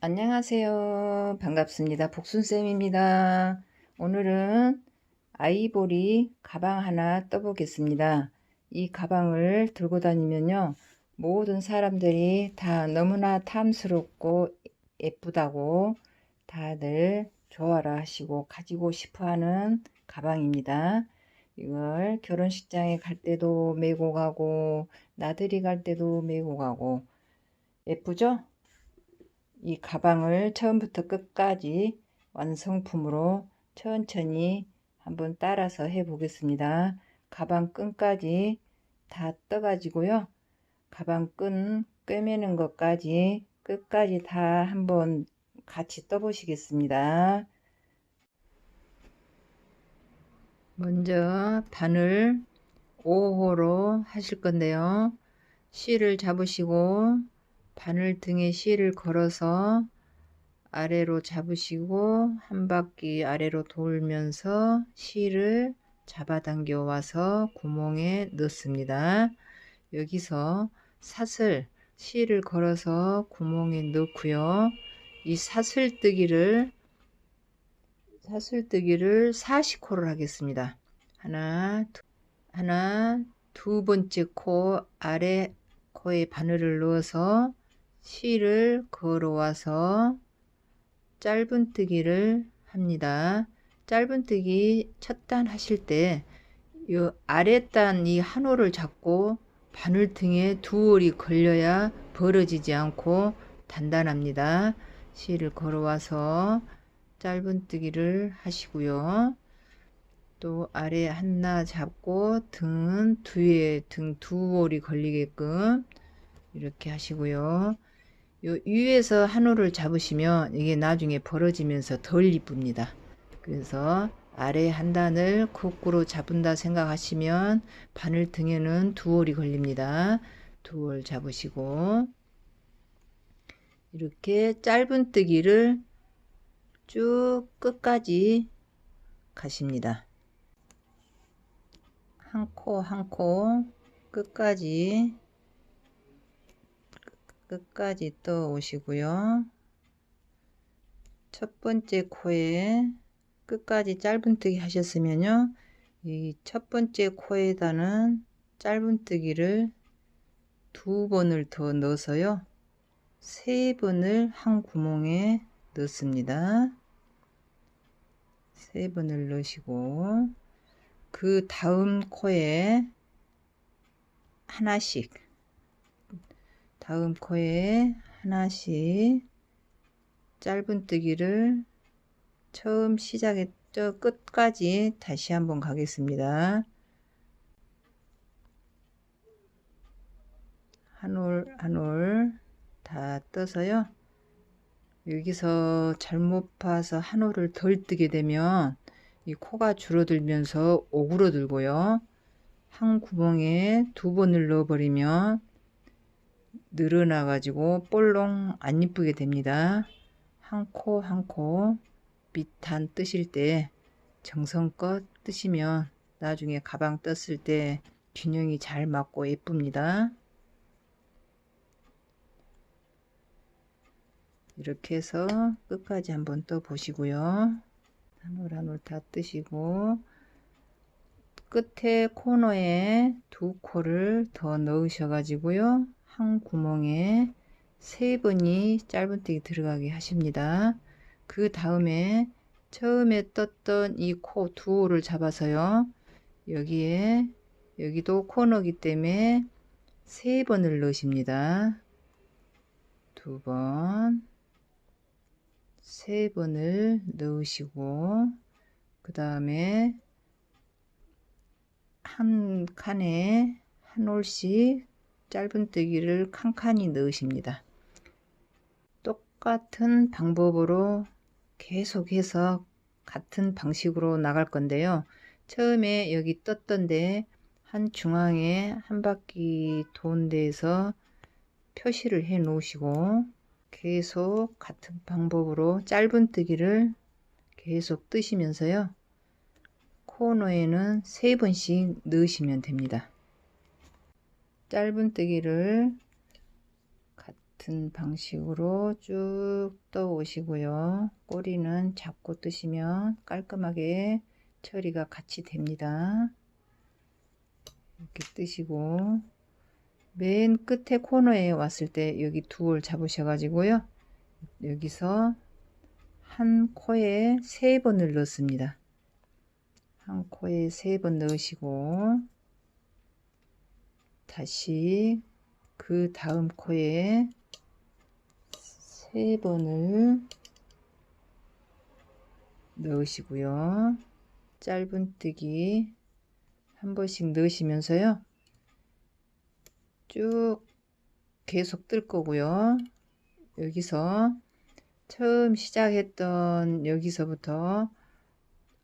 안녕하세요. 반갑습니다. 복순쌤입니다. 오늘은 아이보리 가방 하나 떠보겠습니다. 이 가방을 들고 다니면요, 모든 사람들이 다 너무나 탐스럽고 예쁘다고 다들 좋아라 하시고 가지고 싶어 하는 가방입니다. 이걸 결혼식장에 갈 때도 메고 가고 나들이 갈 때도 메고 가고 예쁘죠? 이 가방을 처음부터 끝까지 완성품으로 천천히 한번 따라서 해 보겠습니다. 가방 끈까지 다 떠가지고요. 가방 끈 꿰매는 것까지 끝까지 다 한번 같이 떠 보시겠습니다. 먼저 바늘 5호로 하실 건데요. 실을 잡으시고 바늘 등에 실을 걸어서 아래로 잡으시고 한 바퀴 아래로 돌면서 실을 잡아당겨 와서 구멍에 넣습니다. 여기서 사슬 실을 걸어서 구멍에 넣고요. 이 사슬뜨기를 40코를 하겠습니다. 하나, 두 번째 코 아래 코에 바늘을 넣어서 실을 걸어와서 짧은뜨기를 합니다. 짧은뜨기 첫 단 하실 때 이 아랫단 이 한 홀을 잡고 바늘등에 두 홀이 걸려야 벌어지지 않고 단단합니다. 실을 걸어와서 짧은뜨기를 하시고요. 또 아래 하나 잡고 등은 뒤에 등 두 홀이 걸리게끔 이렇게 하시고요. 요 위에서 한 홀을 잡으시면 이게 나중에 벌어지면서 덜 이쁩니다. 그래서 아래 한 단을 거꾸로 잡은다 생각하시면 바늘 등에는 두 홀이 걸립니다. 두 홀 잡으시고 이렇게 짧은뜨기를 쭉 끝까지 가십니다. 한 코 한 코 끝까지 떠 오시고요. 첫 번째 코에 끝까지 짧은뜨기 하셨으면요, 이 첫 번째 코에다는 짧은뜨기를 두 번을 더 넣어서요, 세 번을 한 구멍에 넣습니다. 세 번을 넣으시고 그 다음 코에 하나씩 짧은뜨기를 처음 시작했죠 끝까지 다시 한번 가겠습니다. 한 올 다 떠서요. 여기서 잘못 봐서 한 홀을 덜 뜨게 되면 이 코가 줄어들면서 오그러들고요. 한 구멍에 두 번을 넣어버리면 늘어나 가지고 볼록 안 이쁘게 됩니다. 한 코 한 코 밑단 뜨실 때 정성껏 뜨시면 나중에 가방 떴을 때 균형이 잘 맞고 예쁩니다. 이렇게 해서 끝까지 한번 떠 보시고요. 한 올 한 올 다 뜨시고 끝에 코너에 두 코를 더 넣으셔 가지고요, 한 구멍에 세 번이 짧은뜨기 들어가게 하십니다. 그 다음에 처음에 떴던 이 코 두 홀을 잡아서요, 여기도 코너기 때문에 세 번을 넣으십니다. 두 번, 세 번을 넣으시고 그 다음에 한 칸에 한 홀씩 짧은뜨기를 칸칸이 넣으십니다. 똑같은 방법으로 계속해서 같은 방식으로 나갈 건데요. 처음에 여기 떴던데 한 중앙에 한 바퀴 돈 데에서 표시를 해 놓으시고 계속 같은 방법으로 짧은뜨기를 계속 뜨시면서요, 코너에는 세 번씩 넣으시면 됩니다. 짧은뜨기를 같은 방식으로 쭉 떠오시고요. 꼬리는 잡고 뜨시면 깔끔하게 처리가 같이 됩니다. 이렇게 뜨시고 맨 끝에 코너에 왔을 때 여기 두 올 잡으셔가지고요. 여기서 한 코에 3번을 넣습니다. 한 코에 3번 넣으시고 다시 그 다음 코에 3번을 넣으시고요. 짧은뜨기 한 번씩 넣으시면서요. 쭉 계속 뜰 거고요. 여기서 처음 시작했던 여기서부터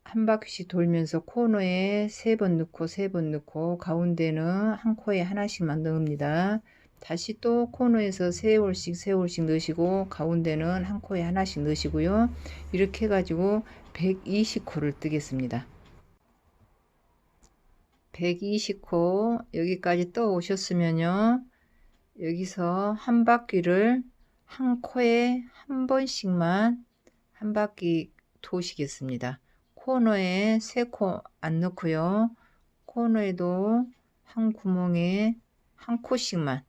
한 바퀴씩 돌면서 코너에 3번 넣고 3번 넣고 가운데는 한 코에 하나씩만 넣습니다. 다시 또 코너에서 3올씩 3올씩 넣으시고 가운데는 한 코에 하나씩 넣으시고요. 이렇게 해가지고 120코를 뜨겠습니다. 120코 여기까지 떠 오셨으면요. 여기서 한 바퀴를 한 코에 한 번씩만 한 바퀴 도시겠습니다. 코너에 3코 안 넣고요. 코너에도 한 구멍에 한 코씩만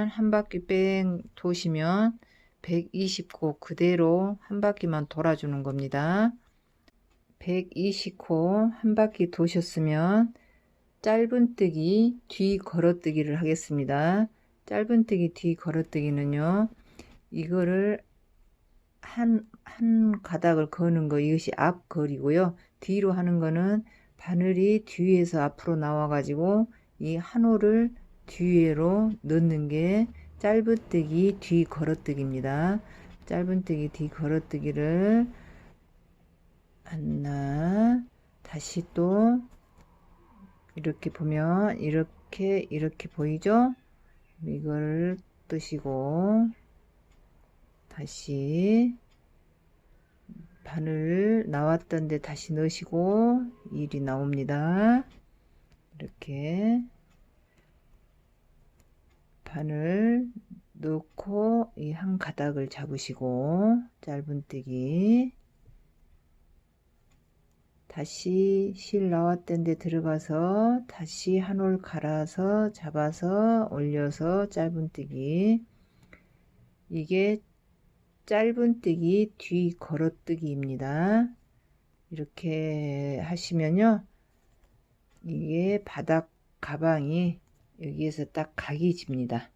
한 바퀴 뺑 도시면 120코 그대로 한 바퀴만 돌아주는 겁니다. 120코 한 바퀴 도셨으면 짧은뜨기 뒤 걸어뜨기를 하겠습니다. 짧은뜨기 뒤 걸어뜨기는요. 이거를 한 가닥을 거는 거 이것이 앞걸이고요. 뒤로 하는 거는 바늘이 뒤에서 앞으로 나와 가지고 이 한 홀을 뒤로 넣는 게 짧은뜨기 뒤 걸어뜨기입니다. 짧은뜨기 뒤 걸어뜨기를 하나 다시 또 이렇게 보면 이렇게 보이죠? 이걸 뜨시고 다시 바늘 나왔던데 다시 넣으시고 일이 나옵니다. 이렇게 바늘 넣고 이 한 가닥을 잡으시고 짧은뜨기 다시 실 나왔던데 들어가서 다시 한 올 갈아서 잡아서 올려서 짧은뜨기 이게 짧은뜨기 뒤 걸어뜨기입니다. 이렇게 하시면요. 이게 바닥 가방이 여기에서 딱 각이 집니다.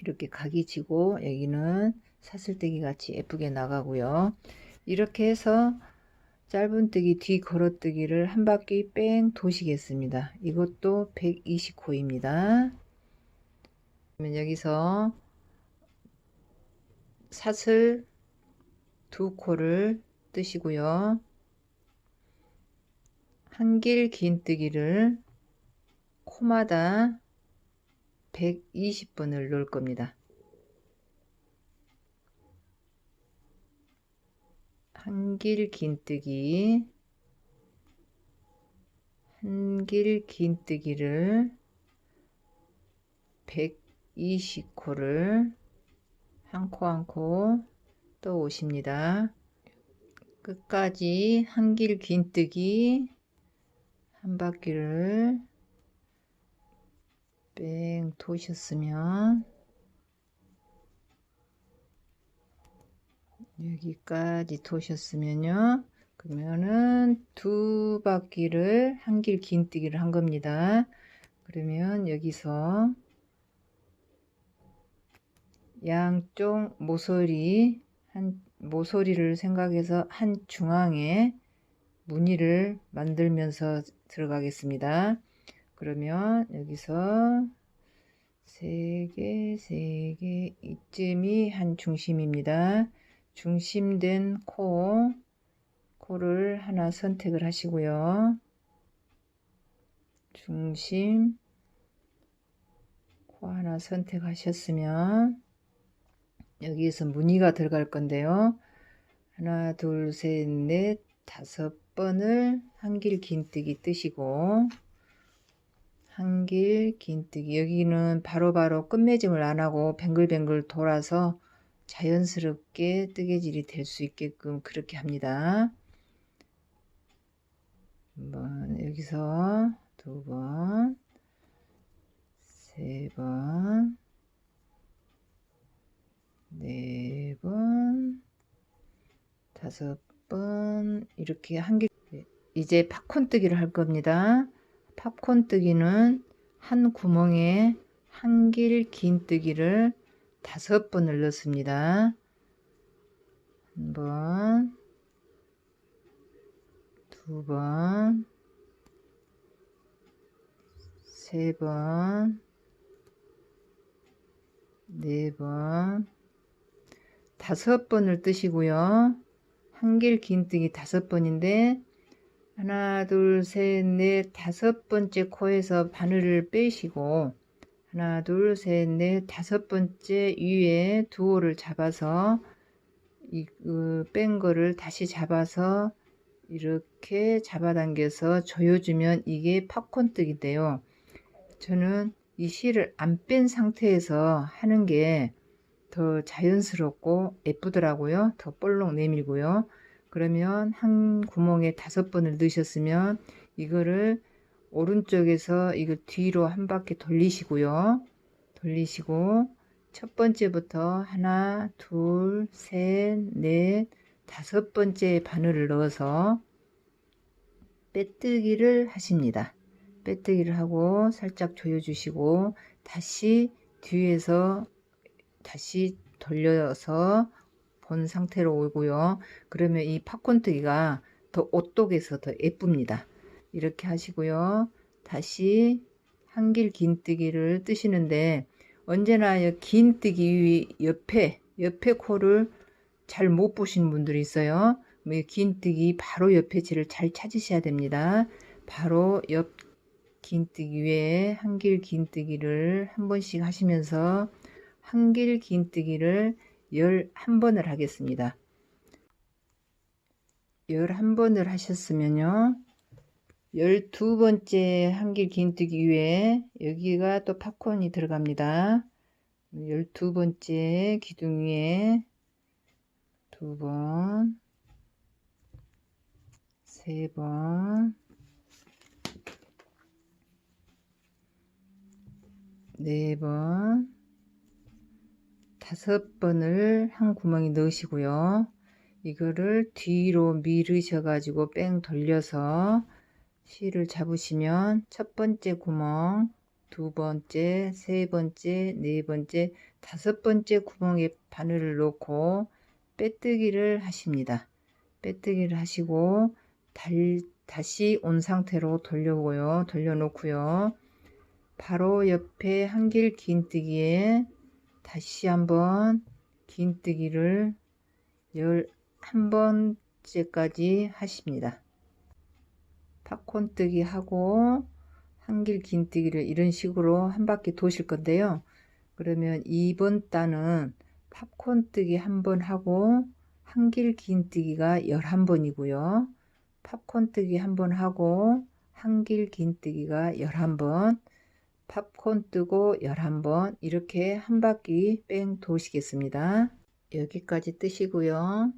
이렇게 각이 지고 여기는 사슬뜨기 같이 예쁘게 나가고요. 이렇게 해서 짧은뜨기 뒤 걸어뜨기를 한 바퀴 뺑 도시겠습니다. 이것도 120코입니다. 여기서 사슬 2코를 뜨시고요. 한길 긴뜨기를 코마다 120번을 넣을 겁니다. 한길 긴뜨기를 120코를 한 코 한 코 떠 오십니다. 끝까지 한길 긴뜨기 한 바퀴를 뺑 도셨으면 여기까지 도셨으면요. 그러면은 두 바퀴를 한길 긴뜨기를 한 겁니다. 그러면 여기서 양쪽 모서리를 생각해서 한 중앙에 무늬를 만들면서 들어가겠습니다. 그러면 여기서 3개, 3개 이쯤이 한 중심입니다. 중심된 코를 하나 선택을 하시고요. 중심 코 하나 선택하셨으면 여기에서 무늬가 들어갈 건데요. 하나, 둘, 셋, 넷, 5번을 한길 긴뜨기 뜨시고 한길 긴뜨기. 여기는 바로바로 끝매짐을 안 하고 뱅글뱅글 돌아서 자연스럽게 뜨개질이 될 수 있게끔 그렇게 합니다. 한번 여기서 2번, 3번, 4번, 5번 이렇게 한길. 이제 팝콘뜨기를 할 겁니다. 팝콘뜨기는 한 구멍에 한길 긴뜨기를 5번을 넣습니다. 1번, 2번, 3번, 4번, 5번을 뜨시고요. 한길 긴뜨기 5번인데 하나, 둘, 셋, 넷, 5번째 코에서 바늘을 빼시고 하나, 둘, 셋, 넷, 5번째 위에 두호를 잡아서 뺀 거를 다시 잡아서 이렇게 잡아당겨서 조여주면 이게 팝콘뜨기인데요. 저는 이 실을 안 뺀 상태에서 하는 게 더 자연스럽고 예쁘더라고요. 더 볼록 내밀고요. 그러면 한 구멍에 5번을 넣으셨으면 이거를 오른쪽에서 이거 뒤로 한 바퀴 돌리시고요. 돌리시고 첫 번째부터 하나, 둘, 셋, 넷, 5번째 바늘을 넣어서 빼뜨기를 하십니다. 빼뜨기를 하고 살짝 조여주시고 다시 뒤에서 다시 돌려서 본 상태로 오고요. 그러면 이 팝콘뜨기가 더 오똑해서 더 예쁩니다. 이렇게 하시고요. 다시 한길 긴뜨기를 뜨시는데 언제나 긴뜨기 옆에 코를 잘 못 보시는 분들이 있어요. 긴뜨기 바로 옆에 지를 잘 찾으셔야 됩니다. 바로 옆 긴뜨기 위에 한길 긴뜨기를 한 번씩 하시면서 한길 긴뜨기를 11번을 하겠습니다. 11번을 하셨으면요. 12번째 한길 긴뜨기 위에 여기가 또 팝콘이 들어갑니다. 12번째 기둥 위에 2번, 3번, 4번, 5번을 한 구멍에 넣으시고요. 이거를 뒤로 밀으셔 가지고 뺑 돌려서 실을 잡으시면 첫 번째 구멍, 2번째, 3번째, 4번째, 5번째 구멍에 바늘을 넣고 빼뜨기를 하십니다. 빼뜨기를 하시고 다시 온 상태로 돌려놓고요. 바로 옆에 한길 긴뜨기에 다시 한번 긴뜨기를 11번째까지 하십니다. 팝콘뜨기 하고 한길 긴뜨기를 이런 식으로 한 바퀴 도실 건데요. 그러면 2번 단은 팝콘뜨기 한 번 하고 한길 긴뜨기가 11번이고요. 팝콘뜨기 한 번 하고 한길 긴뜨기가 11번, 팝콘 뜨고 11번 이렇게 한 바퀴 뺑 도시겠습니다. 여기까지 뜨시고요.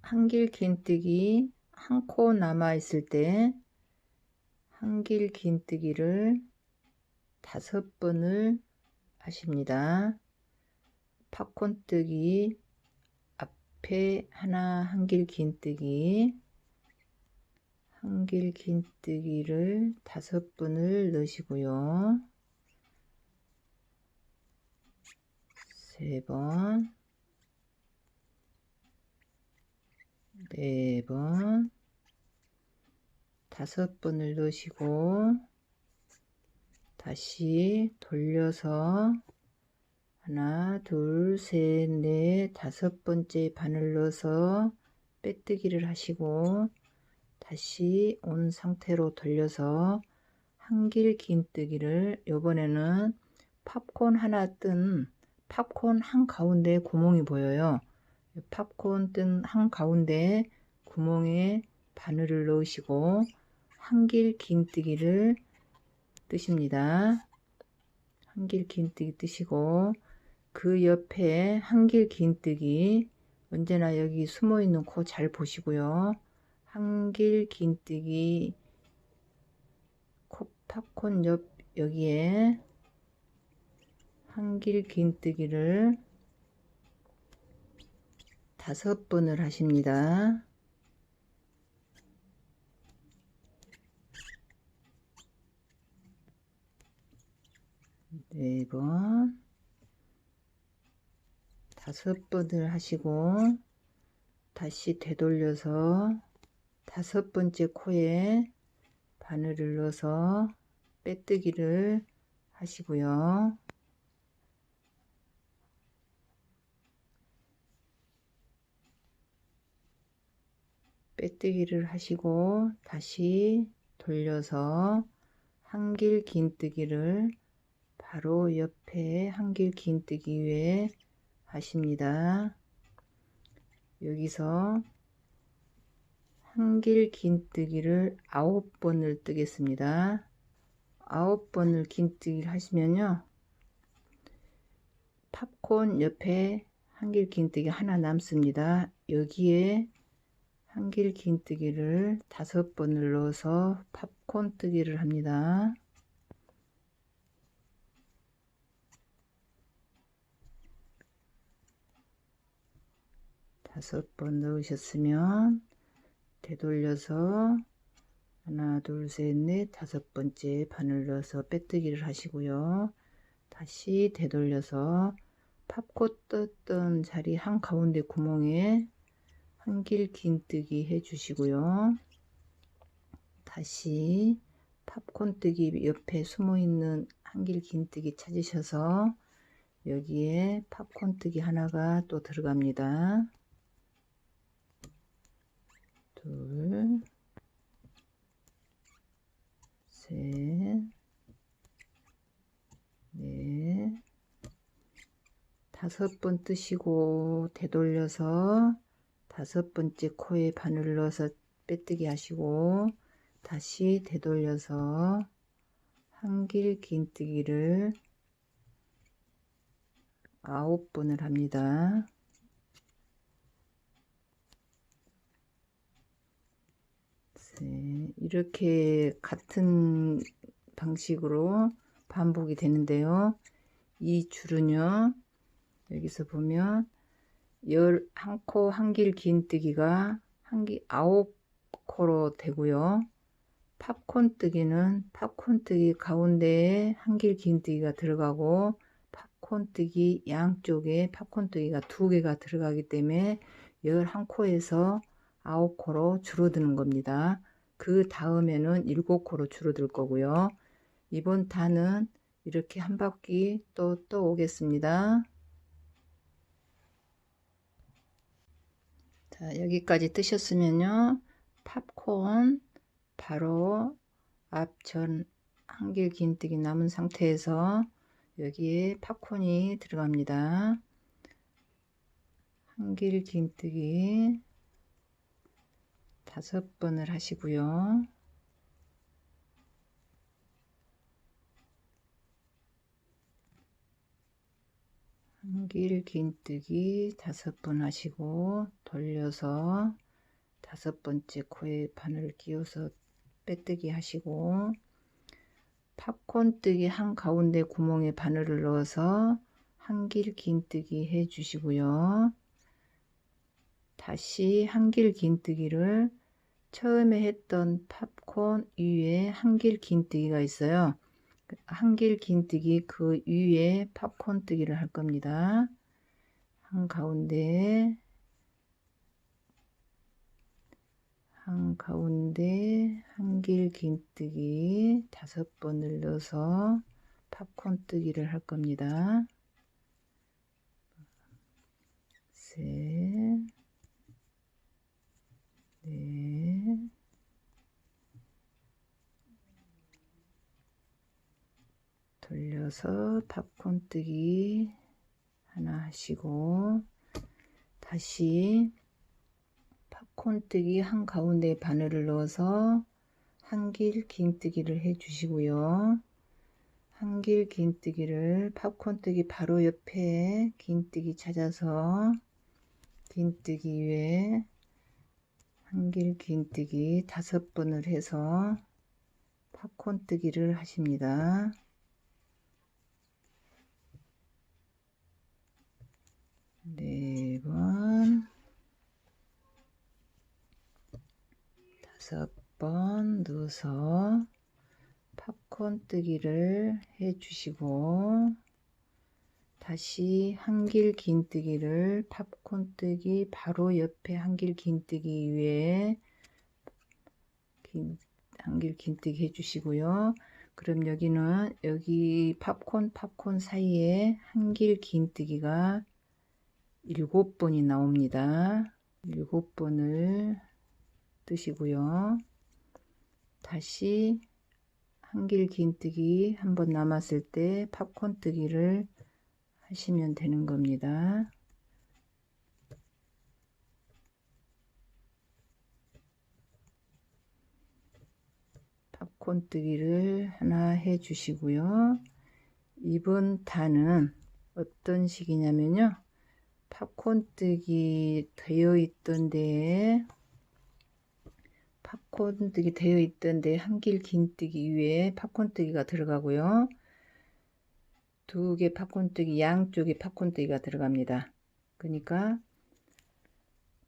한길 긴뜨기 한 코 남아 있을 때 한길 긴뜨기를 5번을 하십니다. 팝콘 뜨기 앞에 하나 한길 긴뜨기 한길 긴뜨기를 5번을 넣으시고요. 3번, 4번, 5번을 넣으시고 다시 돌려서 하나, 둘, 셋, 넷, 5번째 바늘 넣어서 빼뜨기를 하시고 다시 온 상태로 돌려서 한길 긴뜨기를 이번에는 팝콘 하나 뜬 팝콘 한가운데 구멍이 보여요. 팝콘 뜬 한가운데 구멍에 바늘을 넣으시고 한길 긴뜨기를 뜨십니다. 한길 긴뜨기 뜨시고 그 옆에 한길 긴뜨기 언제나 여기 숨어 있는 코 잘 보시고요. 한길 긴뜨기 팝콘 옆 여기에 한길 긴뜨기를 5번을 하십니다. 4번, 5번을 하시고 다시 되돌려서 5번째 코에 바늘을 넣어서 빼뜨기를 하시고요. 빼뜨기를 하시고 다시 돌려서 한길 긴뜨기를 바로 옆에 한길 긴뜨기 위에 하십니다. 여기서 한길 긴뜨기를 9번을 뜨겠습니다. 9번을 긴뜨기를 하시면요, 팝콘 옆에 한길 긴뜨기 하나 남습니다. 여기에 한길 긴뜨기를 5번을 넣어서 팝콘 뜨기를 합니다. 5번 넣으셨으면 되돌려서 하나, 둘, 셋, 넷, 5번째 바늘 넣어서 빼뜨기를 하시고요. 다시 되돌려서 팝콘 떴던 자리 한가운데 구멍에 한길 긴뜨기 해주시고요. 다시 팝콘 뜨기 옆에 숨어있는 한길 긴뜨기 찾으셔서 여기에 팝콘 뜨기 하나가 또 들어갑니다. 둘, 셋, 넷, 5번 뜨시고 되돌려서 5번째 코에 바늘을 넣어서 빼뜨기 하시고 다시 되돌려서 한길 긴뜨기를 9번을 합니다. 이렇게 같은 방식으로 반복이 되는데요. 이 줄은요, 여기서 보면 11코 한길 긴뜨기가 9코로 되고요. 팝콘 뜨기는 팝콘 뜨기 가운데에 한길 긴뜨기가 들어가고 팝콘 뜨기 양쪽에 팝콘 뜨기가 2개가 들어가기 때문에 11코에서 9코로 줄어드는 겁니다. 그 다음에는 7코로 줄어들 거고요. 이번 단은 이렇게 한 바퀴 또 오겠습니다. 자, 여기까지 뜨셨으면요, 팝콘 바로 앞전 한길 긴뜨기 남은 상태에서 여기에 팝콘이 들어갑니다. 한길 긴뜨기 5번을 하시고요. 한길 긴뜨기 5번 하시고 돌려서 5번째 코에 바늘을 끼워서 빼뜨기 하시고 팝콘 뜨기 한가운데 구멍에 바늘을 넣어서 한길 긴뜨기 해 주시고요. 다시 한길 긴뜨기를 처음에 했던 팝콘 위에 한길 긴뜨기가 있어요. 한길 긴뜨기 그 위에 팝콘 뜨기를 할 겁니다. 한가운데 한길 긴뜨기 5번을 넣어서 팝콘 뜨기를 할 겁니다. 셋, 넷, 돌려서 팝콘 뜨기 하나 하시고 다시 팝콘 뜨기 한가운데 바늘을 넣어서 한길 긴뜨기를 해 주시고요. 한길 긴뜨기를 팝콘뜨기 바로 옆에 긴뜨기 찾아서 긴뜨기 위에 한길 긴뜨기 5번을 해서 팝콘뜨기를 하십니다. 4번, 5번 넣어서 팝콘뜨기를 해주시고 다시 한길 긴뜨기를 팝콘뜨기 바로 옆에 한길 긴뜨기 위에 한길 긴뜨기 해주시고요. 그럼 여기는 여기 팝콘 사이에 한길 긴뜨기가 7번이 나옵니다. 7번을 뜨시고요. 다시 한길 긴뜨기 한 번 남았을 때 팝콘뜨기를 하시면 되는 겁니다. 팝콘뜨기를 하나 해 주시고요. 이번 단은 어떤 식이냐면요. 팝콘뜨기 되어 있던 데에 한길 긴뜨기 위에 팝콘뜨기가 들어가고요. 2개 팝콘뜨기 양쪽에 팝콘뜨기가 들어갑니다. 그러니까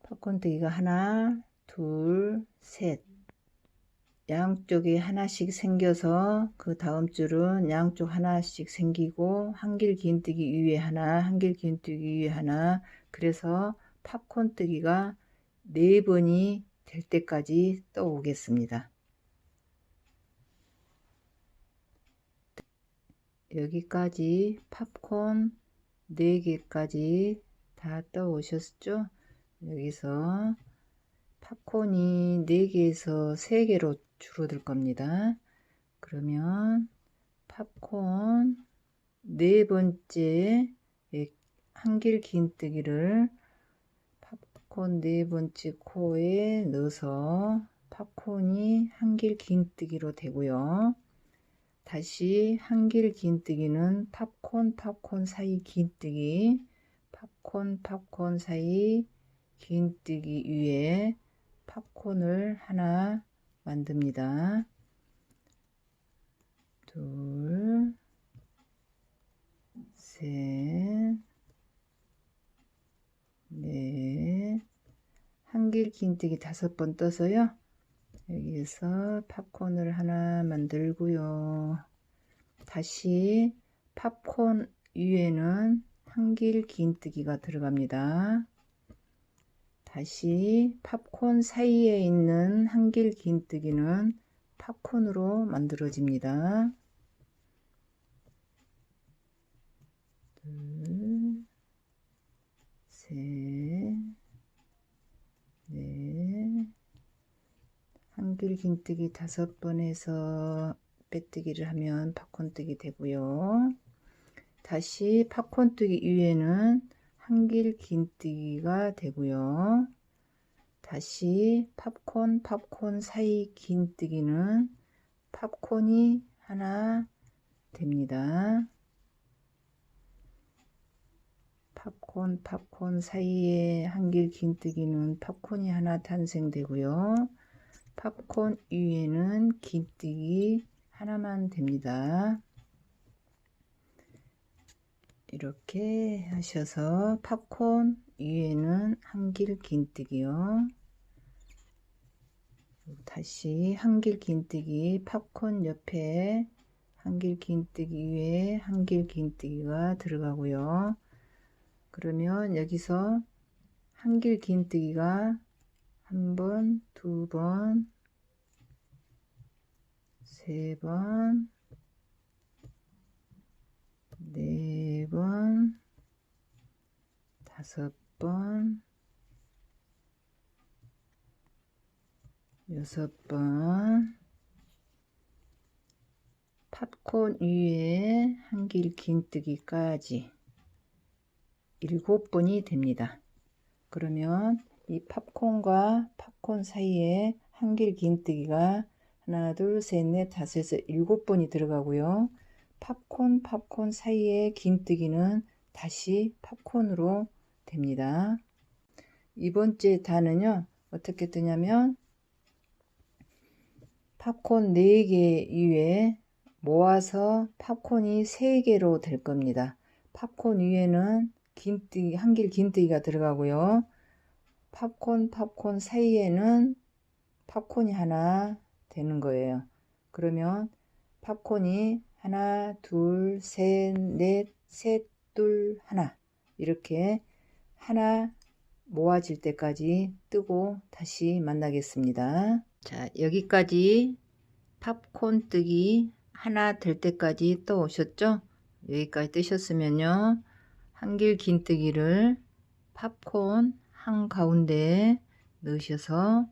팝콘뜨기가 하나, 둘, 셋 양쪽에 하나씩 생겨서 그 다음 줄은 양쪽 하나씩 생기고 한길 긴뜨기 위에 하나, 한길 긴뜨기 위에 하나, 그래서 팝콘뜨기가 4번이 될 때까지 떠오겠습니다. 여기까지 팝콘 4개까지 다 떠오셨죠? 여기서 팝콘이 4개에서 3개로 줄어들 겁니다. 그러면 팝콘 4번째 한길 긴뜨기를 팝콘 4번째 코에 넣어서 팝콘이 한길 긴뜨기로 되고요. 다시 한길 긴뜨기는 팝콘 사이 긴뜨기, 팝콘 사이 긴뜨기 위에 팝콘을 하나 만듭니다. 둘, 셋, 넷, 한길 긴뜨기 5번 떠서요. 여기에서 팝콘을 하나 만들고요. 다시 팝콘 위에는 한길 긴뜨기가 들어갑니다. 다시 팝콘 사이에 있는 한길 긴뜨기는 팝콘으로 만들어집니다. 둘, 셋, 넷, 한길 긴뜨기 5번 해서 빼뜨기를 하면 팝콘뜨기 되고요. 다시 팝콘뜨기 위에는 한길 긴뜨기가 되고요. 다시 팝콘 사이 긴뜨기는 팝콘이 하나 됩니다. 팝콘 사이에 한길 긴뜨기는 팝콘이 하나 탄생되고요. 팝콘 위에는 긴뜨기 하나만 됩니다. 이렇게 하셔서 팝콘 위에는 한길 긴뜨기요. 다시 한길 긴뜨기 팝콘 옆에 한길 긴뜨기 위에 한길 긴뜨기가 들어가고요. 그러면 여기서 한길 긴뜨기가 1번, 2번, 3번, 4번, 5번, 6번, 팝콘 위에 한길 긴뜨기까지 7번이 됩니다. 그러면 이 팝콘과 팝콘 사이에 한길 긴뜨기가 하나, 둘, 셋, 넷, 다섯에서 7번이 들어가고요. 팝콘 사이에 긴뜨기는 다시 팝콘으로 됩니다. 이번째 단은요, 어떻게 뜨냐면 팝콘 4개 위에 모아서 팝콘이 3개로 될 겁니다. 팝콘 위에는 긴뜨기, 한길 긴뜨기가 들어가고요. 팝콘 사이에는 팝콘이 하나 되는 거예요. 그러면 팝콘이 하나, 둘, 셋, 넷, 셋, 둘, 하나 이렇게 하나 모아질 때까지 뜨고 다시 만나겠습니다. 자, 여기까지 팝콘 뜨기 하나 될 때까지 떠 오셨죠? 여기까지 뜨셨으면요, 한길 긴뜨기를 팝콘 한가운데 넣으셔서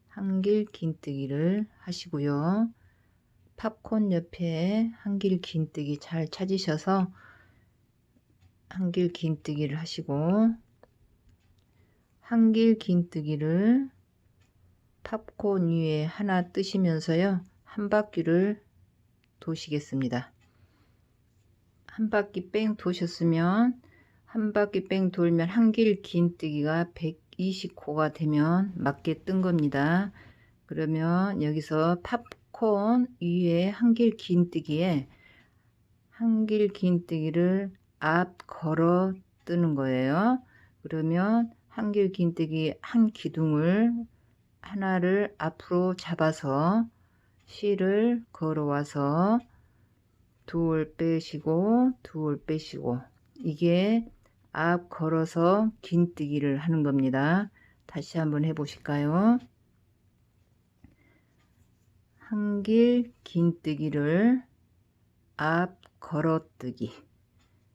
한길 긴뜨기를 하시고요. 팝콘 옆에 한길 긴뜨기 잘 찾으셔서 한길 긴뜨기를 하시고, 한길 긴뜨기를 팝콘 위에 하나 뜨시면서요, 한 바퀴를 도시겠습니다. 한 바퀴 뺑 도셨으면, 한 바퀴 뺑 돌면 한길 긴뜨기가 120호가 되면 맞게 뜬 겁니다. 그러면 여기서 팝콘 위에 한길 긴뜨기에 한길 긴뜨기를 앞 걸어 뜨는 거예요. 그러면 한길 긴뜨기 한 기둥을 하나를 앞으로 잡아서 실을 걸어와서 둘 빼시고 둘 빼시고, 이게 앞 걸어서 긴뜨기를 하는 겁니다. 다시 한번 해보실까요? 한길 긴뜨기를 앞 걸어뜨기,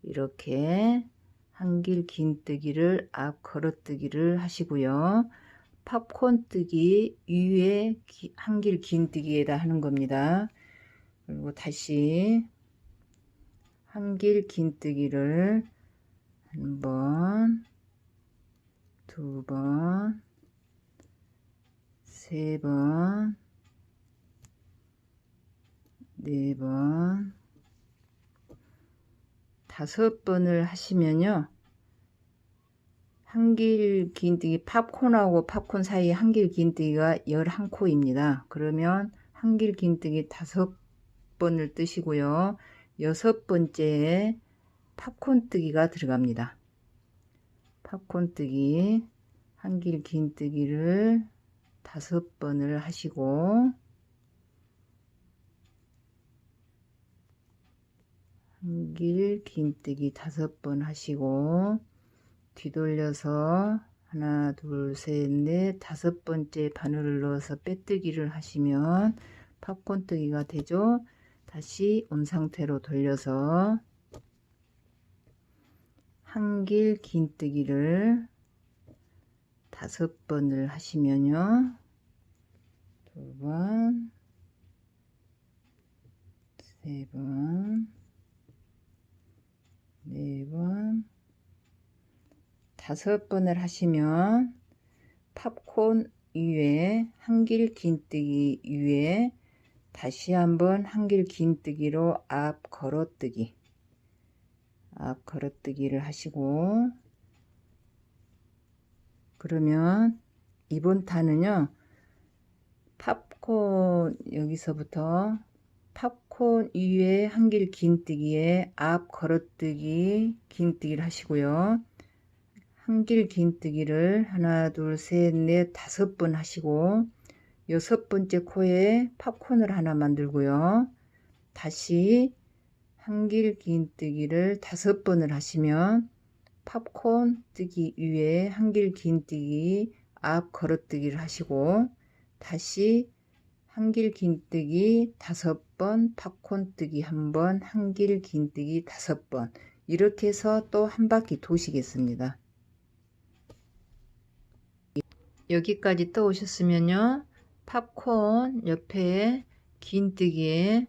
이렇게 한길 긴뜨기를 앞 걸어뜨기를 하시고요. 팝콘 뜨기 위에 한길 긴뜨기에다 하는 겁니다. 그리고 다시 한길 긴뜨기를 한 번, 두 번, 세 번, 네 번, 5번을 하시면요, 한길 긴뜨기 팝콘하고 팝콘 사이에 한길 긴뜨기가 11코입니다. 그러면 한길 긴뜨기 5번을 뜨시고요. 6번째에 팝콘 뜨기가 들어갑니다. 팝콘 뜨기 한길 긴뜨기를 5번을 하시고, 한길 긴뜨기 5번 하시고, 뒤돌려서 하나, 둘, 셋, 넷, 5번째 바늘을 넣어서 빼뜨기를 하시면 팝콘 뜨기가 되죠. 다시 온 상태로 돌려서 한길 긴뜨기를 5번을 하시면요, 2번, 3번, 4번, 5번을 하시면 팝콘 위에 한길 긴뜨기 위에 다시 한번 한길 긴뜨기로 앞 걸어뜨기를 하시고, 그러면 이번 탄은요, 팝콘 여기서부터 팝콘 위에 한길 긴뜨기에 앞 걸어뜨기 긴뜨기를 하시고요. 한길 긴뜨기를 하나, 둘, 셋, 넷, 5번 하시고, 6번째 코에 팝콘을 하나 만들고요. 다시 한길 긴뜨기를 5번을 하시면 팝콘 뜨기 위에 한길 긴뜨기 앞 걸어뜨기를 하시고, 다시 한길 긴뜨기 5번, 팝콘 뜨기 1번, 한길 긴뜨기 5번, 이렇게 해서 또 한 바퀴 도시겠습니다. 여기까지 떠 오셨으면요, 팝콘 옆에 긴뜨기에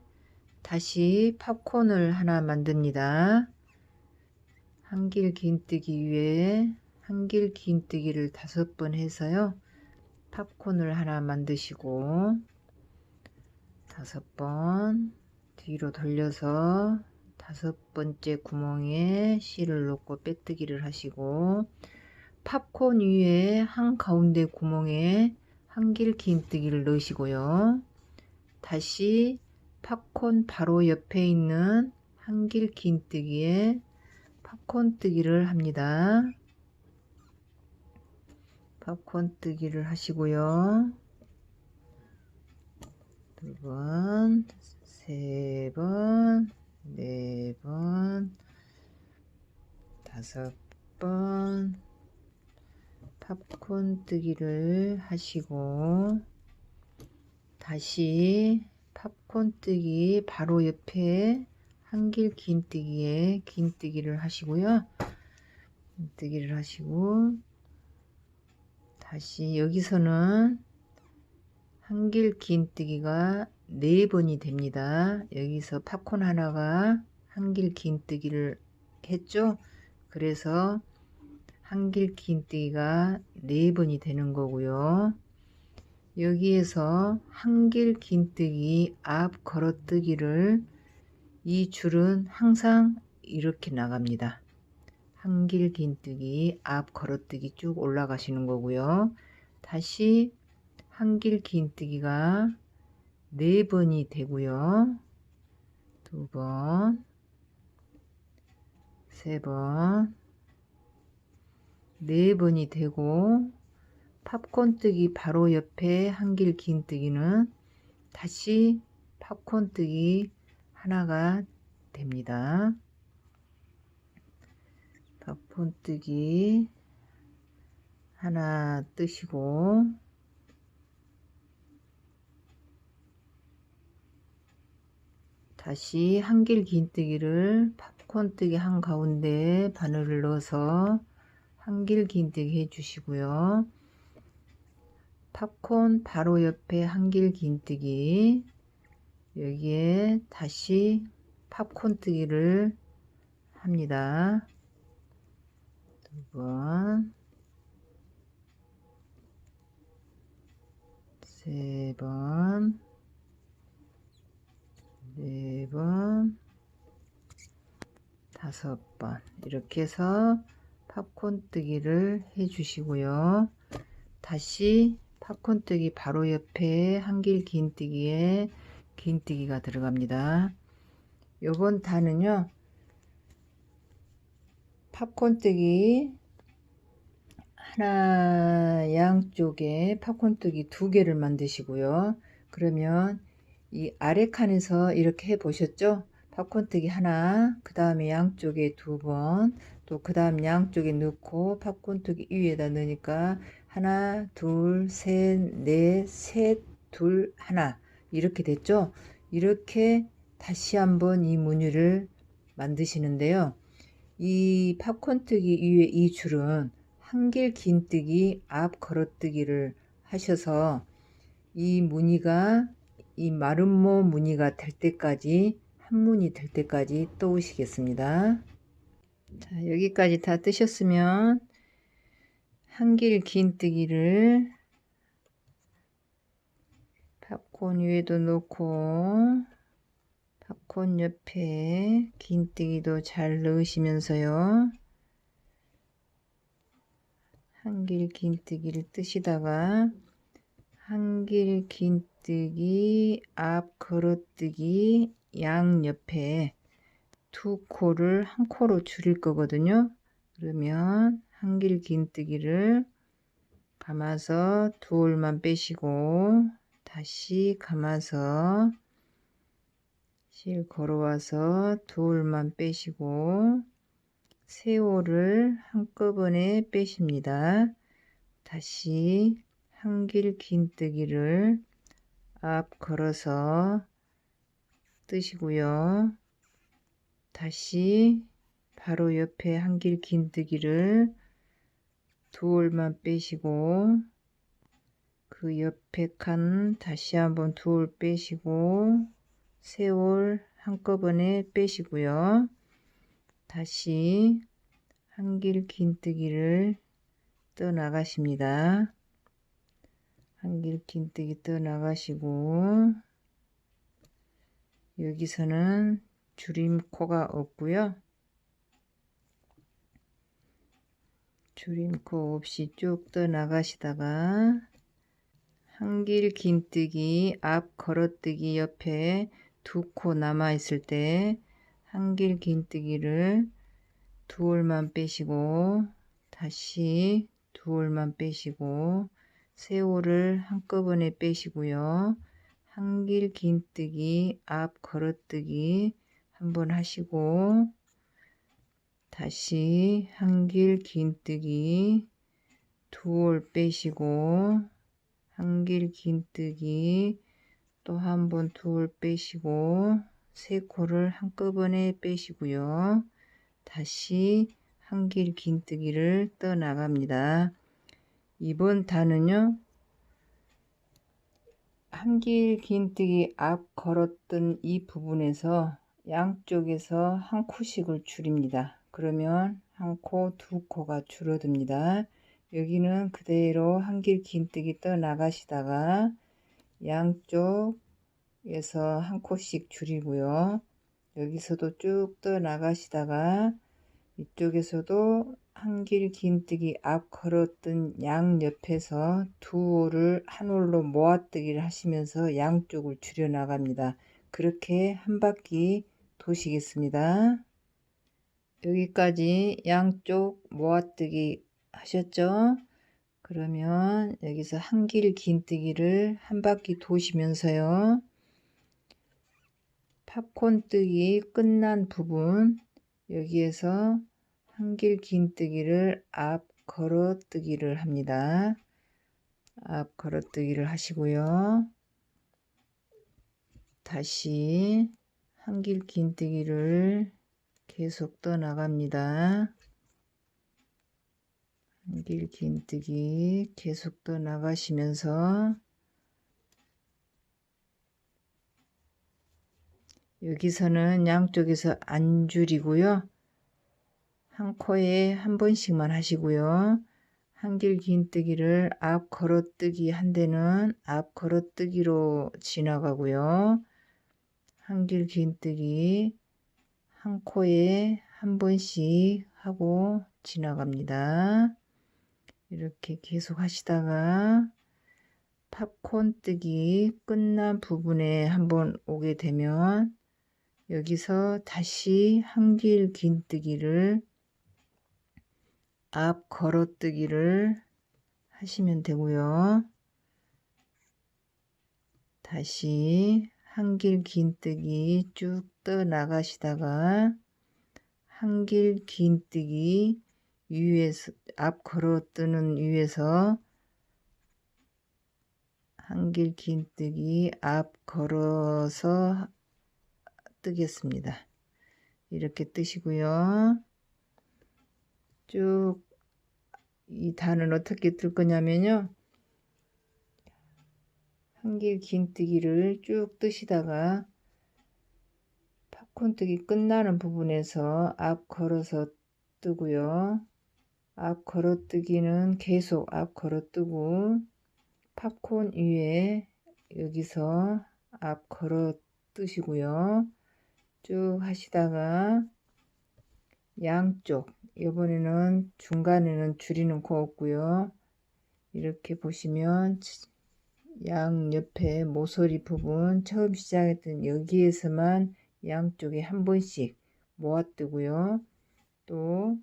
다시 팝콘을 하나 만듭니다. 한길 긴뜨기 위에 한길 긴뜨기를 5번 해서요, 팝콘을 하나 만드시고, 5번, 뒤로 돌려서 5번째 구멍에 실을 놓고 빼뜨기를 하시고, 팝콘 위에 한가운데 구멍에 한길 긴뜨기를 넣으시고요. 다시 팝콘 바로 옆에 있는 한길 긴뜨기에 팝콘 뜨기를 합니다. 팝콘 뜨기를 하시고요. 2번, 3번, 4번, 5번 팝콘 뜨기를 하시고, 다시 팝콘 뜨기 바로 옆에 한길 긴뜨기에 긴뜨기를 하시고요. 긴뜨기를 하시고, 다시 여기서는 한길 긴뜨기가 4번이 됩니다. 여기서 팝콘 하나가 한길 긴뜨기를 했죠. 그래서 한길 긴뜨기가 4번이 되는 거고요. 여기에서 한길 긴뜨기 앞 걸어뜨기를, 이 줄은 항상 이렇게 나갑니다. 한길 긴뜨기 앞 걸어뜨기 쭉 올라가시는 거고요. 다시 한길 긴뜨기가 4번이 되고요. 2번, 3번, 4번이 되고, 팝콘 뜨기 바로 옆에 한길 긴뜨기는 다시 팝콘 뜨기 하나가 됩니다. 팝콘 뜨기 하나 뜨시고, 다시 한길 긴뜨기를 팝콘 뜨기 한가운데 바늘을 넣어서 한길 긴뜨기 해주시고요. 팝콘 바로 옆에 한길 긴뜨기, 여기에 다시 팝콘 뜨기를 합니다. 2번, 3번, 4번, 5번 이렇게 해서 팝콘 뜨기를 해 주시고요. 다시 팝콘 뜨기 바로 옆에 한길 긴뜨기에 긴뜨기가 들어갑니다. 요번 단은요, 팝콘 뜨기 하나, 양쪽에 팝콘 뜨기 2개를 만드시고요. 그러면 이 아래 칸에서 이렇게 해 보셨죠? 팝콘 뜨기 하나, 그 다음에 양쪽에 2번, 또 그 다음 양쪽에 넣고 팝콘 뜨기 위에다 넣으니까 하나, 둘, 셋, 넷, 셋, 둘, 하나 이렇게 됐죠? 이렇게 다시 한번 이 무늬를 만드시는데요. 이 팝콘 뜨기 위에 이 줄은 한길 긴뜨기 앞 걸어뜨기를 하셔서 이 무늬가, 이 마름모 무늬가 될 때까지, 한 무늬 될 때까지 떠오시겠습니다. 자, 여기까지 다 뜨셨으면 한길 긴뜨기를 팝콘 위에도 놓고 팝콘 옆에 긴뜨기도 잘 넣으시면서요, 한길 긴뜨기를 뜨시다가 한길 긴뜨기 앞 걸어뜨기 양 옆에 2코를 1코로 줄일 거거든요. 그러면 한길 긴뜨기를 감아서 2올만 빼시고, 다시 감아서 실 걸어와서 2올만 빼시고, 3올을 한꺼번에 빼십니다. 다시 한길 긴뜨기를 앞 걸어서 뜨시고요. 다시 바로 옆에 한길 긴뜨기를 2올만 빼시고, 그 옆에 칸 다시 한번 2올 빼시고, 3올 한꺼번에 빼시고요. 다시 한길 긴뜨기를 떠 나가십니다. 한길 긴뜨기 떠 나가시고, 여기서는 줄임코가 없고요. 줄임코 없이 쭉 떠나가시다가 한길 긴뜨기 앞 걸어뜨기 옆에 두 코 남아 있을 때 한길 긴뜨기를 두 올만 빼시고 다시 두 올만 빼시고 세 올을 한꺼번에 빼시고요. 한길 긴뜨기 앞 걸어뜨기 한번 하시고 다시 한길 긴뜨기 두 올 빼시고 한길 긴뜨기 또 한 번 두 올 빼시고 세 코를 한꺼번에 빼시고요. 다시 한길 긴뜨기를 떠 나갑니다. 이번 단은요, 한길 긴뜨기 앞 걸었던 이 부분에서 양쪽에서 한 코씩을 줄입니다. 그러면 한 코, 두 코가 줄어듭니다. 여기는 그대로 한길 긴뜨기 떠 나가시다가 양쪽에서 한 코씩 줄이고요. 여기서도 쭉 떠 나가시다가 이쪽에서도 한길 긴뜨기 앞 걸었던 양 옆에서 두 올을 한 올로 모아뜨기를 하시면서 양쪽을 줄여 나갑니다. 그렇게 한 바퀴 도시겠습니다. 여기까지 양쪽 모아뜨기 하셨죠? 그러면 여기서 한길 긴뜨기를 한 바퀴 도시면서요. 팝콘 뜨기 끝난 부분 여기에서 한길 긴뜨기를 앞 걸어뜨기를 합니다. 앞 걸어뜨기를 하시고요. 다시 한길 긴뜨기를 계속 떠나갑니다. 한길 긴뜨기 계속 떠나가시면서 여기서는 양쪽에서 안 줄이고요. 한 코에 한 번씩만 하시고요. 한길 긴뜨기를 앞 걸어뜨기 한 데는 앞 걸어뜨기로 지나가고요. 한길 긴뜨기 한 코에 한 번씩 하고 지나갑니다. 이렇게 계속 하시다가 팝콘 뜨기 끝난 부분에 한번 오게 되면 여기서 다시 한길 긴뜨기를 앞 걸어뜨기를 하시면 되고요. 다시 한길 긴뜨기 쭉 떠 나가시다가 한길 긴뜨기 위에서 앞 걸어뜨는 위에서 한길 긴뜨기 앞 걸어서 뜨겠습니다. 이렇게 뜨시고요. 쭉 이 단은 어떻게 뜰 거냐면요. 한길 긴뜨기를 쭉 뜨시다가 팝콘 뜨기 끝나는 부분에서 앞 걸어서 뜨고요. 앞 걸어뜨기는 계속 앞 걸어뜨고 팝콘 위에 여기서 앞 걸어 뜨시고요. 쭉 하시다가 양쪽 이번에는 중간에는 줄이는 코 없고요. 이렇게 보시면 양 옆에 모서리 부분 처음 시작했던 여기에서만 양쪽에 한 번씩 모아뜨고요. 또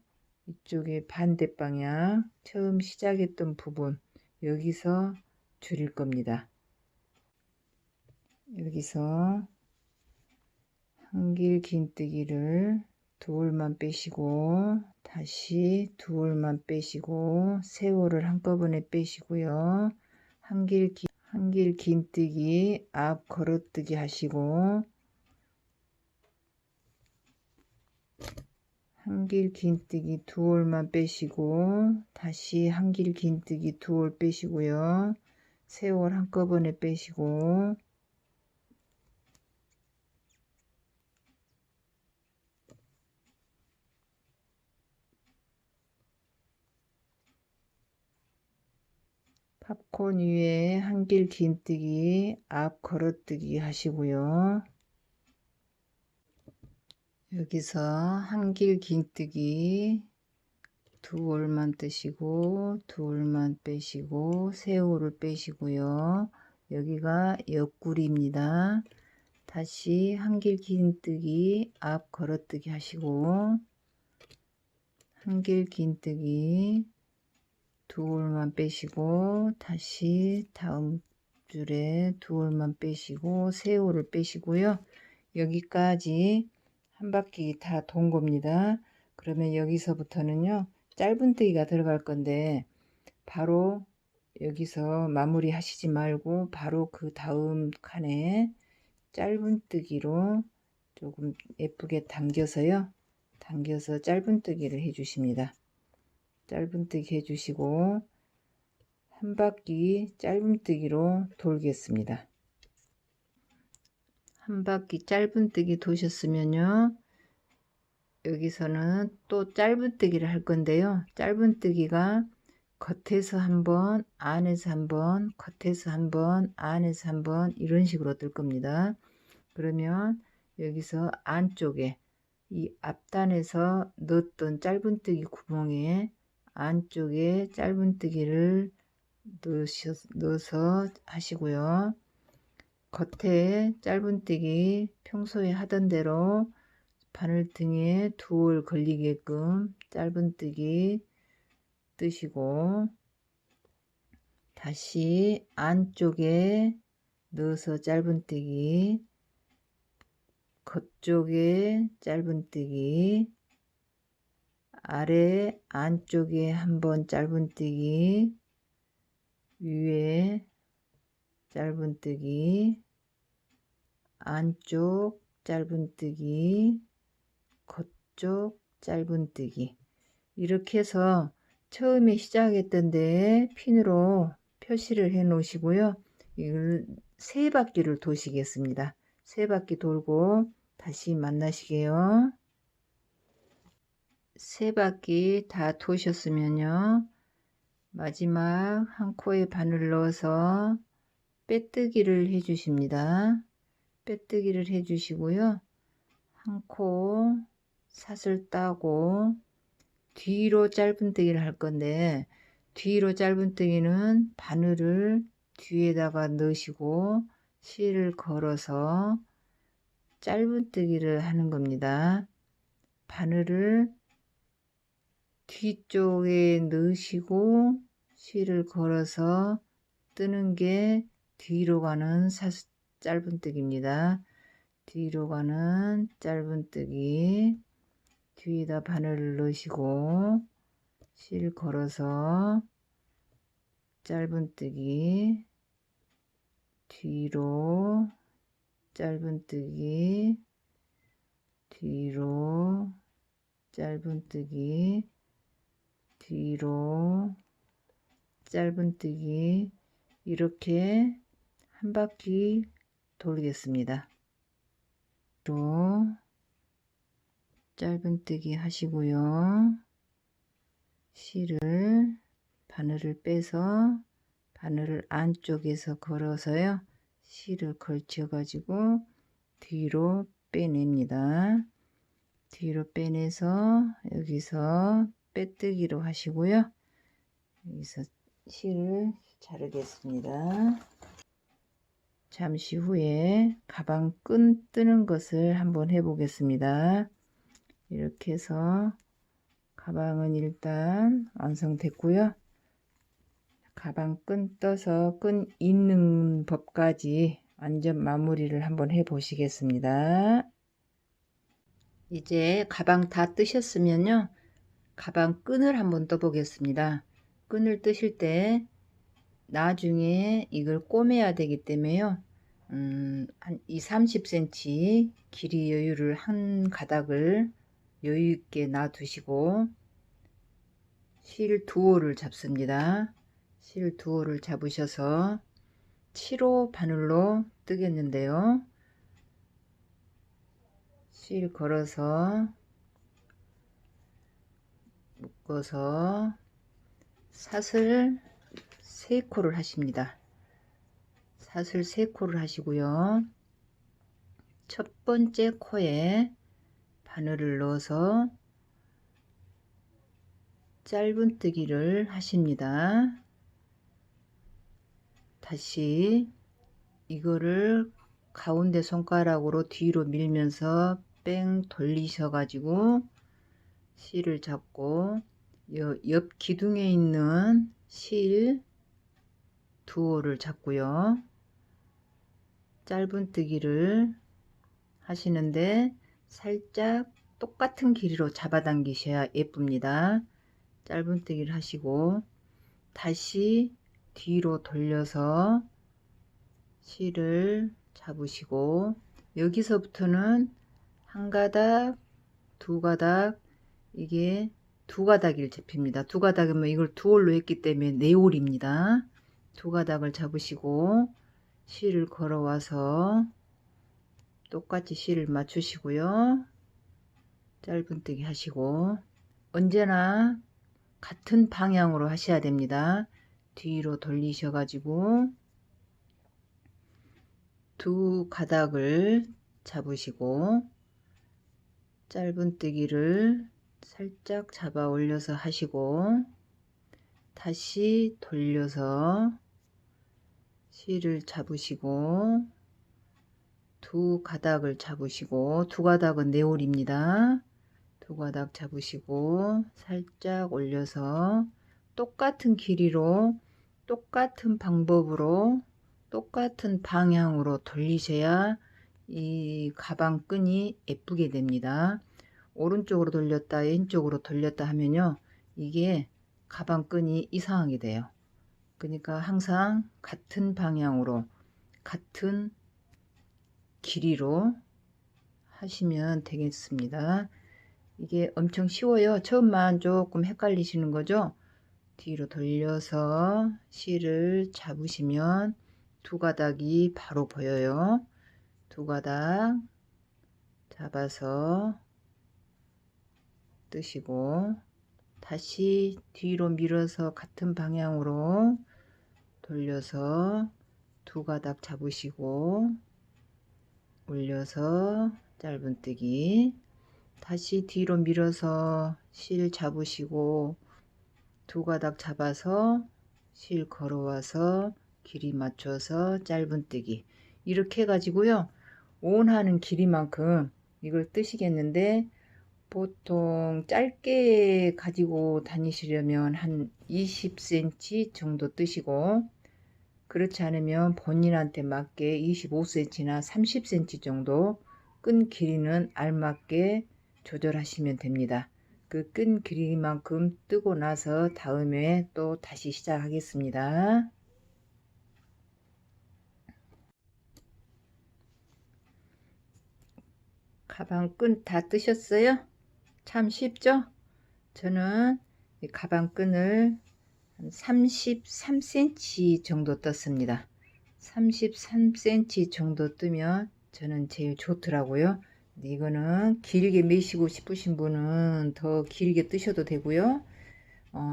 이쪽에 반대 방향 처음 시작했던 부분 여기서 줄일 겁니다. 여기서 한길 긴뜨기를 두 올만 빼시고 다시 두 올만 빼시고 세 올을 한꺼번에 빼시고요. 한길 긴뜨기 앞 걸어뜨기 하시고 한길 긴뜨기 두 올만 빼시고 다시 한길 긴뜨기 두 올 빼시고요. 세 올 한꺼번에 빼시고 팝콘 위에 한길 긴뜨기 앞 걸어뜨기 하시고요. 여기서 한길 긴뜨기 두 올만 뜨시고 두 올만 빼시고 세 올을 빼시고요. 여기가 옆구리입니다. 다시 한길 긴뜨기 앞 걸어뜨기 하시고 한길 긴뜨기 두 올만 빼시고 다시 다음 줄에 두 올만 빼시고 세 올을 빼시고요. 여기까지 한 바퀴 다 돈 겁니다. 그러면 여기서부터는요 짧은뜨기가 들어갈 건데 바로 여기서 마무리 하시지 말고 바로 그 다음 칸에 짧은뜨기로 조금 예쁘게 당겨서요. 당겨서 짧은뜨기를 해 주십니다. 짧은뜨기 해 주시고 한 바퀴 짧은뜨기로 돌겠습니다. 한 바퀴 짧은뜨기 도셨으면요. 여기서는 또 짧은뜨기를 할 건데요. 짧은뜨기가 겉에서 한번, 안에서 한번, 겉에서 한번, 안에서 한번 이런 식으로 뜰 겁니다. 그러면 여기서 안쪽에 이 앞단에서 넣었던 짧은뜨기 구멍에 안쪽에 짧은뜨기를 넣어서 하시고요. 겉에 짧은뜨기 평소에 하던 대로 바늘등에 두 올 걸리게끔 짧은뜨기 뜨시고 다시 안쪽에 넣어서 짧은뜨기 겉쪽에 짧은뜨기 아래 안쪽에 한번 짧은뜨기 위에 짧은뜨기 안쪽 짧은뜨기 겉쪽 짧은뜨기 이렇게 해서 처음에 시작했던 데에 핀으로 표시를 해 놓으시고요. 이걸 세 바퀴를 도시겠습니다. 세 바퀴 돌고 다시 만나시게요. 세 바퀴 다 도셨으면요. 마지막 한 코에 바늘 넣어서 빼뜨기를 해 주십니다. 빼뜨기를 해 주시고요. 한 코 사슬 따고 뒤로 짧은뜨기를 할 건데 뒤로 짧은뜨기는 바늘을 뒤에다가 넣으시고 실을 걸어서 짧은뜨기를 하는 겁니다. 바늘을 뒤쪽에 넣으시고 실을 걸어서 뜨는 게 뒤로 가는 짧은뜨기입니다. 뒤로 가는 짧은뜨기 뒤에다 바늘을 넣으시고 실 걸어서 짧은뜨기 뒤로 짧은뜨기 뒤로 짧은뜨기 뒤로 짧은뜨기 이렇게 한 바퀴 돌리겠습니다. 또 짧은뜨기 하시고요. 실을 바늘을 빼서 바늘을 안쪽에서 걸어서요. 실을 걸쳐 가지고 뒤로 빼냅니다. 뒤로 빼내서 여기서 빼뜨기로 하시고요. 여기서 실을 자르겠습니다. 잠시 후에 가방 끈 뜨는 것을 한번 해 보겠습니다. 이렇게 해서 가방은 일단 완성됐고요. 가방 끈 떠서 끈 있는 법까지 완전 마무리를 한번 해 보시겠습니다. 이제 가방 다 뜨셨으면요. 가방 끈을 한번 떠 보겠습니다. 끈을 뜨실 때 나중에 이걸 꼬매야 되기 때문에요. 한 20-30cm 길이 여유를 한 가닥을 여유 있게 놔두시고 실 두 올을 잡습니다. 실 두 올을 잡으셔서 7호 바늘로 뜨겠는데요. 실 걸어서 묶어서 사슬 3코를 하십니다. 사슬 3코를 하시고요. 첫 번째 코에 바늘을 넣어서 짧은뜨기를 하십니다. 다시 이거를 가운데 손가락으로 뒤로 밀면서 뺑 돌리셔 가지고 실을 잡고 옆 기둥에 있는 실 두호를 잡고요. 짧은뜨기를 하시는데 살짝 똑같은 길이로 잡아당기셔야 예쁩니다. 짧은뜨기를 하시고 다시 뒤로 돌려서 실을 잡으시고 여기서부터는 한 가닥, 두 가닥, 이게 두 가닥을 잡힙니다. 두 가닥이면 이걸 두 올로 했기 때문에 네 올입니다. 두 가닥을 잡으시고 실을 걸어와서 똑같이 실을 맞추시고요. 짧은뜨기 하시고 언제나 같은 방향으로 하셔야 됩니다. 뒤로 돌리셔 가지고 두 가닥을 잡으시고 짧은뜨기를 살짝 잡아 올려서 하시고 다시 돌려서 실을 잡으시고 두 가닥을 잡으시고 두 가닥은 네 올입니다. 두 가닥 잡으시고 살짝 올려서 똑같은 길이로 똑같은 방법으로 똑같은 방향으로 돌리셔야 이 가방 끈이 예쁘게 됩니다. 오른쪽으로 돌렸다 왼쪽으로 돌렸다 하면요 이게 가방 끈이 이상하게 돼요. 그러니까 항상 같은 방향으로 같은 길이로 하시면 되겠습니다. 이게 엄청 쉬워요. 처음만 조금 헷갈리시는 거죠. 뒤로 돌려서 실을 잡으시면 두 가닥이 바로 보여요. 두 가닥 잡아서 뜨시고 다시 뒤로 밀어서 같은 방향으로 돌려서 두 가닥 잡으시고 올려서 짧은뜨기 다시 뒤로 밀어서 실 잡으시고 두 가닥 잡아서 실 걸어와서 길이 맞춰서 짧은뜨기 이렇게 해 가지고요 원하는 길이만큼 이걸 뜨시겠는데 보통 짧게 가지고 다니시려면 한 20cm 정도 뜨시고 그렇지 않으면 본인한테 맞게 25cm나 30cm 정도 끈 길이는 알맞게 조절하시면 됩니다. 그 끈 길이만큼 뜨고 나서 다음에 또 다시 시작하겠습니다. 가방 끈 다 뜨셨어요? 참 쉽죠? 저는 이 가방 끈을 한 33cm 정도 떴습니다. 33cm 정도 뜨면 저는 제일 좋더라고요. 근데 이거는 길게 매시고 싶으신 분은 더 길게 뜨셔도 되고요.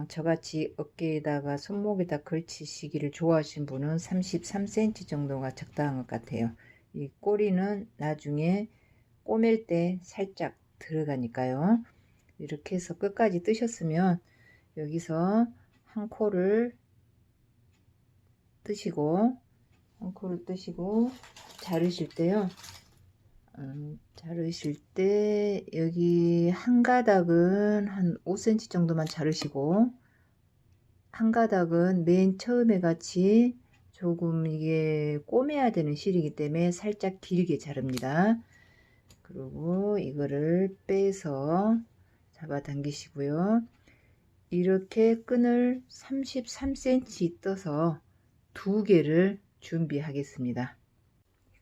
저같이 어깨에다가 손목에다 걸치시기를 좋아하시는 분은 33cm 정도가 적당한 것 같아요. 이 꼬리는 나중에 꼬맬 때 살짝 들어가니까요. 이렇게 해서 끝까지 뜨셨으면 여기서 한 코를 뜨시고 자르실 때요. 자르실 때 여기 한 가닥은 한 5cm 정도만 자르시고 한 가닥은 맨 처음에 같이 조금 이게 꼬매야 되는 실이기 때문에 살짝 길게 자릅니다. 그리고 이거를 빼서 잡아당기시고요. 이렇게 끈을 33cm 떠서 두 개를 준비하겠습니다.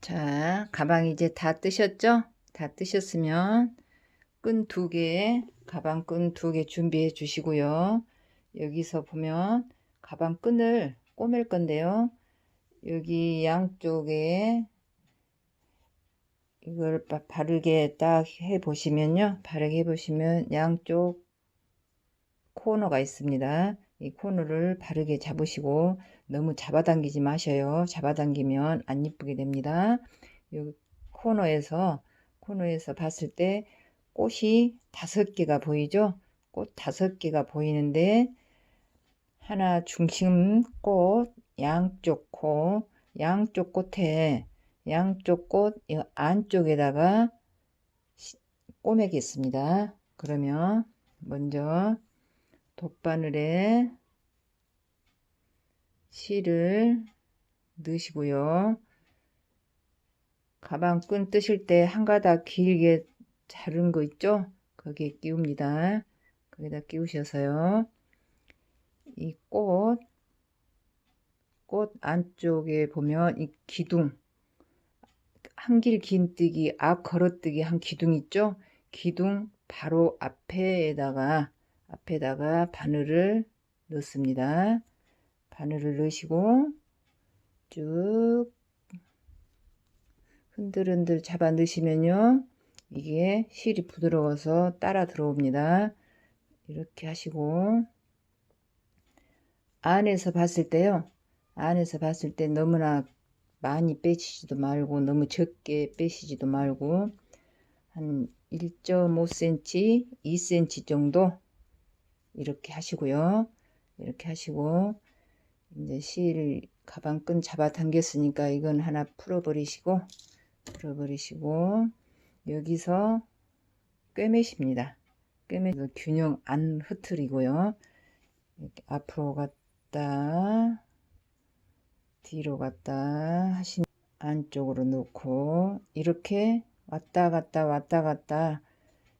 자, 가방 이제 다 뜨셨죠? 다 뜨셨으면 끈 두 개, 가방 끈 두 개 준비해 주시고요. 여기서 보면 가방 끈을 꼬맬 건데요. 여기 양쪽에 이걸 바르게 딱 해 보시면요. 바르게 해 보시면 양쪽 코너가 있습니다. 이 코너를 바르게 잡으시고 너무 잡아당기지 마셔요. 잡아당기면 안 이쁘게 됩니다. 이 코너에서 봤을 때 꽃이 5개가 보이죠? 꽃 5개가 보이는데 하나 중심 꽃 양쪽 꽃에 양쪽 꽃 안쪽에다가 꼬매겠습니다. 그러면 먼저 돗바늘에 실을 넣으시고요. 가방끈 뜨실 때 한 가닥 길게 자른 거 있죠? 거기에 끼웁니다. 거기다 끼우셔서요. 이 꽃 안쪽에 보면 이 기둥, 한길 긴뜨기, 앞 걸어뜨기 한 기둥 있죠? 기둥 바로 앞에다가 바늘을 넣습니다. 바늘을 넣으시고 쭉 흔들흔들 잡아 넣으시면요, 이게 실이 부드러워서 따라 들어옵니다. 이렇게 하시고 안에서 봤을 때 너무나 많이 빼시지도 말고 너무 적게 빼시지도 말고 한 1.5cm, 2cm 정도 이렇게 하시고요. 이렇게 하시고 이제 실 가방끈 잡아 당겼으니까 이건 하나 풀어버리시고 여기서 꿰매십니다. 꿰매서 균형 안 흐트리고요. 이렇게 앞으로 갔다 뒤로 갔다 하시면 안쪽으로 놓고 이렇게 왔다 갔다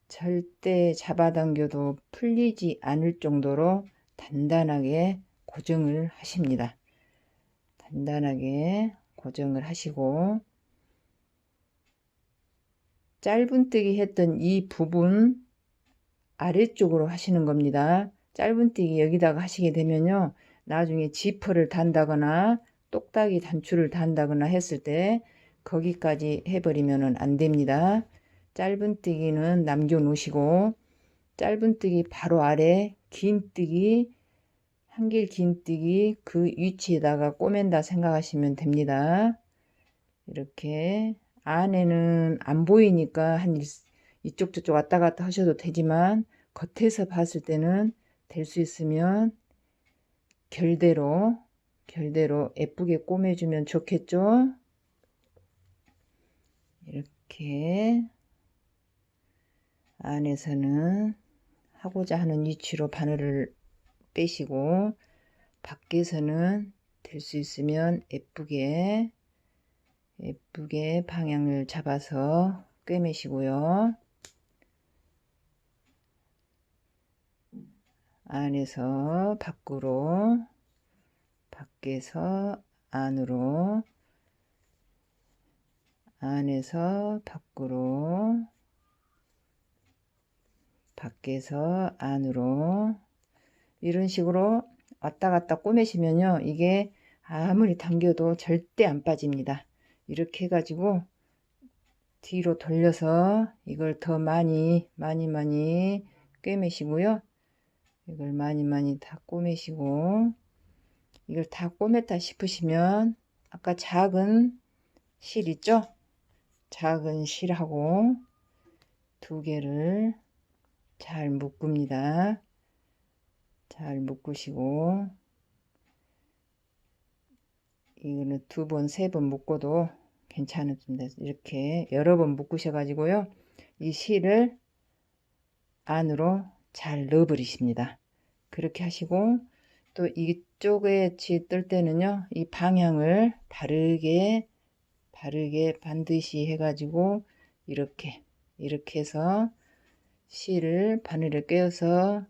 절대 잡아당겨도 풀리지 않을 정도로 단단하게 고정을 하십니다. 단단하게 고정을 하시고 짧은뜨기 했던 이 부분 아래쪽으로 하시는 겁니다. 짧은뜨기 여기다가 하시게 되면요, 나중에 지퍼를 단다거나 똑딱이 단추를 단다거나 했을 때 거기까지 해버리면 안 됩니다. 짧은뜨기는 남겨 놓으시고 짧은뜨기 바로 아래 긴뜨기, 한길 긴뜨기 그 위치에다가 꼬맨다 생각하시면 됩니다. 이렇게 안에는 안 보이니까 이쪽 저쪽 왔다 갔다 하셔도 되지만 겉에서 봤을 때는 될 수 있으면 결대로 예쁘게 꼬매주면 좋겠죠. 이렇게 안에서는 하고자 하는 위치로 바늘을 빼시고 밖에서는 될 수 있으면 예쁘게 방향을 잡아서 꿰매시고요. 안에서 밖으로, 밖에서 안으로, 안에서 밖으로, 밖에서 안으로 이런 식으로 왔다 갔다 꼬매시면요, 이게 아무리 당겨도 절대 안 빠집니다. 이렇게 해가지고 뒤로 돌려서 이걸 더 많이 꿰매시고요. 이걸 많이 다 꼬매시고 이걸 다 꼬맸다 싶으시면 아까 작은 실 있죠? 작은 실하고 2개를 잘 묶습니다. 잘 묶으시고 이거는 2번, 3번 묶어도 괜찮습니다. 이렇게 여러 번 묶으셔 가지고요, 이 실을 안으로 잘 넣어 버리십니다. 그렇게 하시고 또 이쪽에 뜰 때는요, 이 방향을 바르게 반드시 해 가지고 이렇게 해서 실을 바늘에 꿰어서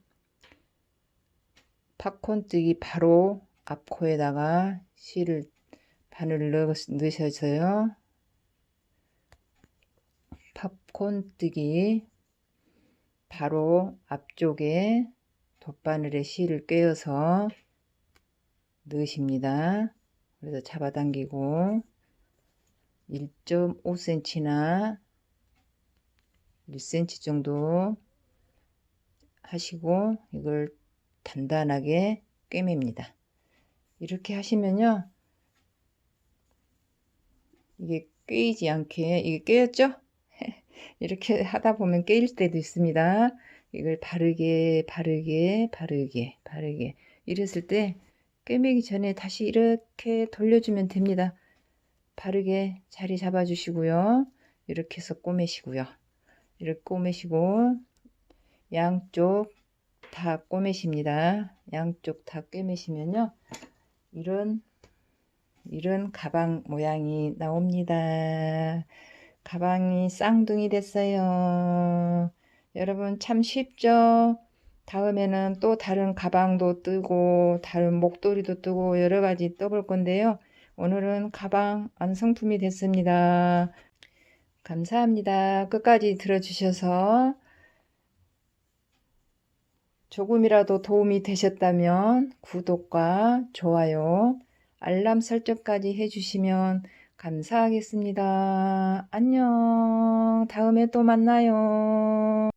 팝콘뜨기 바로 앞코에다가 실을 바늘을 넣으셔서요, 팝콘뜨기 바로 앞쪽에 돗바늘에 실을 꿰어서 넣으십니다. 그래서 잡아당기고 1.5cm나 1cm 정도 하시고 이걸 단단하게 꿰맵니다. 이렇게 하시면요, 이게 꿰이지 않게, 이게 꿰였죠? 이렇게 하다 보면 깨일 때도 있습니다. 이걸 바르게 이랬을 때 꿰매기 전에 다시 이렇게 돌려주면 됩니다. 바르게 자리 잡아 주시고요. 이렇게 해서 꼬매시고요. 이렇게 꼬매시고 양쪽 다 꼬매십니다. 양쪽 다 꿰매시면요. 이런 가방 모양이 나옵니다. 가방이 쌍둥이 됐어요. 여러분 참 쉽죠? 다음에는 또 다른 가방도 뜨고 다른 목도리도 뜨고 여러 가지 떠볼 건데요. 오늘은 가방 완성품이 됐습니다. 감사합니다. 끝까지 들어주셔서 조금이라도 도움이 되셨다면 구독과 좋아요, 알람 설정까지 해주시면 감사하겠습니다. 안녕. 다음에 또 만나요.